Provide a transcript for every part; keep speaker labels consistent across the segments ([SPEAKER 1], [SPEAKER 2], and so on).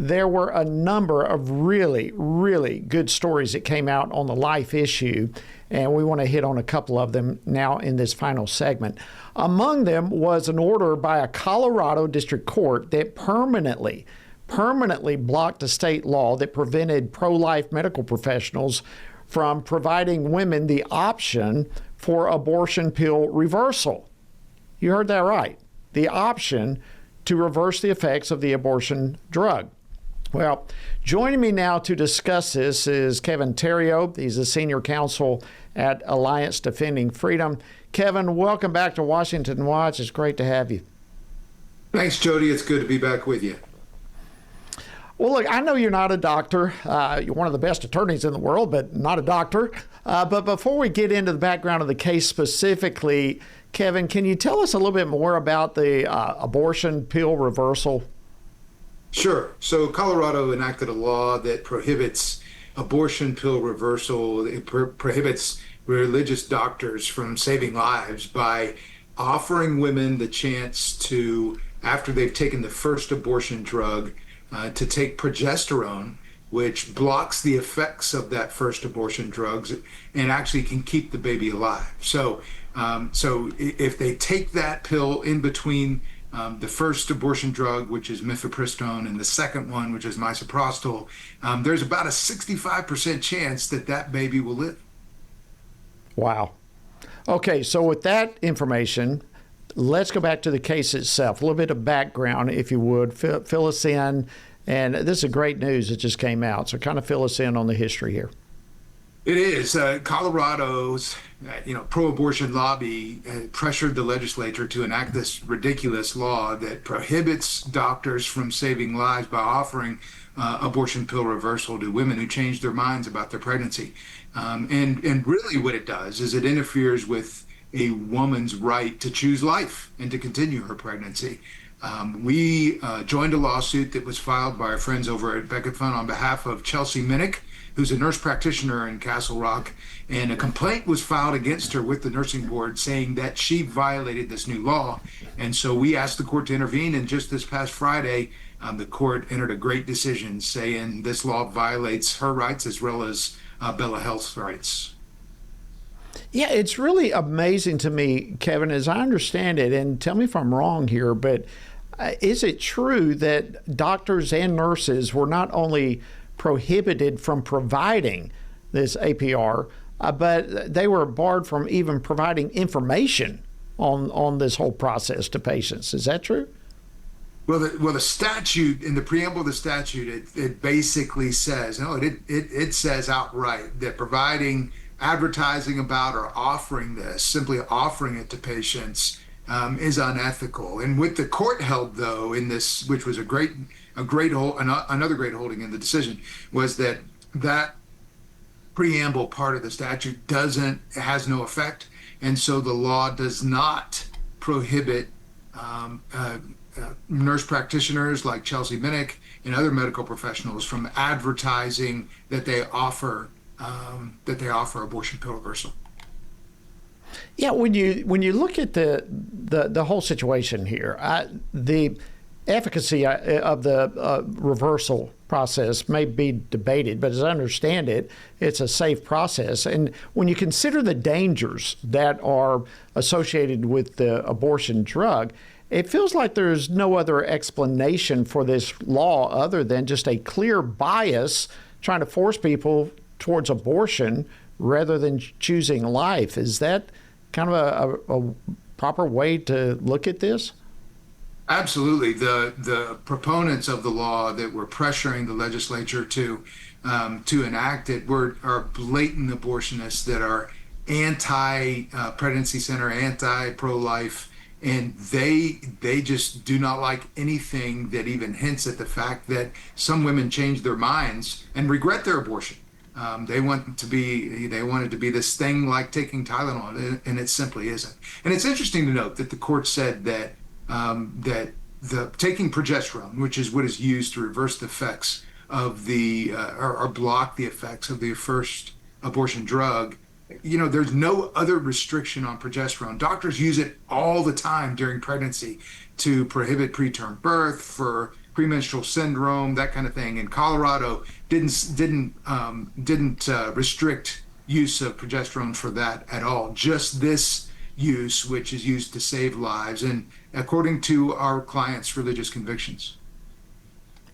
[SPEAKER 1] there were a number of really, really good stories that came out on the life issue, and we want to hit on a couple of them now in this final segment. Among them was an order by a Colorado district court that permanently blocked a state law that prevented pro-life medical professionals from providing women the option for abortion pill reversal. You heard that right. The option to reverse the effects of the abortion drug. Well, joining me now to discuss this is Kevin Theriot. He's a senior counsel at Alliance Defending Freedom. Kevin, welcome back to Washington Watch. It's great to have you.
[SPEAKER 2] Thanks, Jody. It's good to be back with you.
[SPEAKER 1] Well, look, I know you're not a doctor. You're one of the best attorneys in the world, but not a doctor. But before we get into the background of the case specifically, Kevin, can you tell us a little bit more about the abortion pill reversal?
[SPEAKER 2] Sure. So Colorado enacted a law that prohibits abortion pill reversal. It prohibits religious doctors from saving lives by offering women the chance to, after they've taken the first abortion drug, to take progesterone, which blocks the effects of that first abortion drugs and actually can keep the baby alive. So if they take that pill in between the first abortion drug, which is mifepristone, and the second one, which is misoprostol, there's about a 65% chance that that baby will live.
[SPEAKER 1] Wow. Okay, so with that information, let's go back to the case itself. A little bit of background, if you would. Fill us in. And this is great news that just came out. So kind of fill us in on the history here.
[SPEAKER 2] It is. Colorado's pro-abortion lobby pressured the legislature to enact this ridiculous law that prohibits doctors from saving lives by offering abortion pill reversal to women who change their minds about their pregnancy. And really what it does is it interferes with a woman's right to choose life and to continue her pregnancy. We joined a lawsuit that was filed by our friends over at Beckett Fund on behalf of Chelsea Minnick, who's a nurse practitioner in Castle Rock, and a complaint was filed against her with the nursing board saying that she violated this new law. And so we asked the court to intervene, and just this past Friday, the court entered a great decision saying this law violates her rights as well as Bella Health's rights.
[SPEAKER 1] Yeah, it's really amazing to me, Kevin, as I understand it, and tell me if I'm wrong here, but is it true that doctors and nurses were not only prohibited from providing this APR, but they were barred from even providing information on this whole process to patients? Is that true?
[SPEAKER 2] Well, the statute, in the preamble of the statute, it basically says, it says outright that providing advertising about or offering this, simply offering it to patients, is unethical. And what the court held, though, in this, which was another great holding in the decision, was that preamble part of the statute has no effect, and so the law does not prohibit nurse practitioners like Chelsea Minnick and other medical professionals from advertising that they offer abortion pill reversal.
[SPEAKER 1] Yeah, when you look at the whole situation here, the efficacy of the reversal process may be debated, but as I understand it, it's a safe process. And when you consider the dangers that are associated with the abortion drug, it feels like there's no other explanation for this law other than just a clear bias trying to force people towards abortion rather than choosing life. Is that kind of a proper way to look at this?
[SPEAKER 2] Absolutely. The proponents of the law that were pressuring the legislature to enact it are blatant abortionists that are anti-pregnancy center, anti-pro-life, and they just do not like anything that even hints at the fact that some women change their minds and regret their abortion. They want it to be this thing like taking Tylenol, and it simply isn't. And it's interesting to note that the court said that the taking progesterone, which is what is used to reverse the effects of or block the effects of the first abortion drug, there's no other restriction on progesterone. Doctors use it all the time during pregnancy to prohibit preterm birth, for premenstrual syndrome, that kind of thing. And Colorado didn't restrict use of progesterone for that at all. Just this use, which is used to save lives, and according to our clients' religious convictions.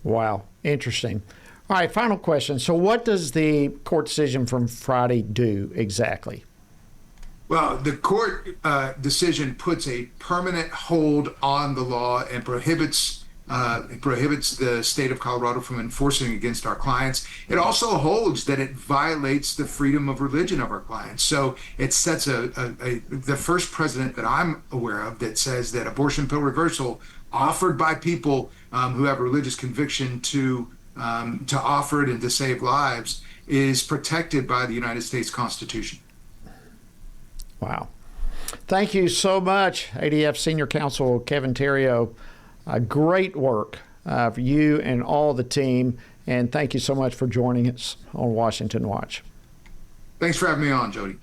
[SPEAKER 1] Wow, interesting. All right, final question. So what does the court decision from Friday do exactly?
[SPEAKER 2] Well, the court decision puts a permanent hold on the law and prohibits the state of Colorado from enforcing against our clients. It also holds that it violates the freedom of religion of our clients. So it sets the first precedent that I'm aware of that says that abortion pill reversal offered by people who have a religious conviction to offer it and to save lives is protected by the United States Constitution.
[SPEAKER 1] Wow. Thank you so much, ADF Senior Counsel Kevin Theriot. Great work for you and all the team. And thank you so much for joining us on Washington Watch.
[SPEAKER 2] Thanks for having me on, Jody.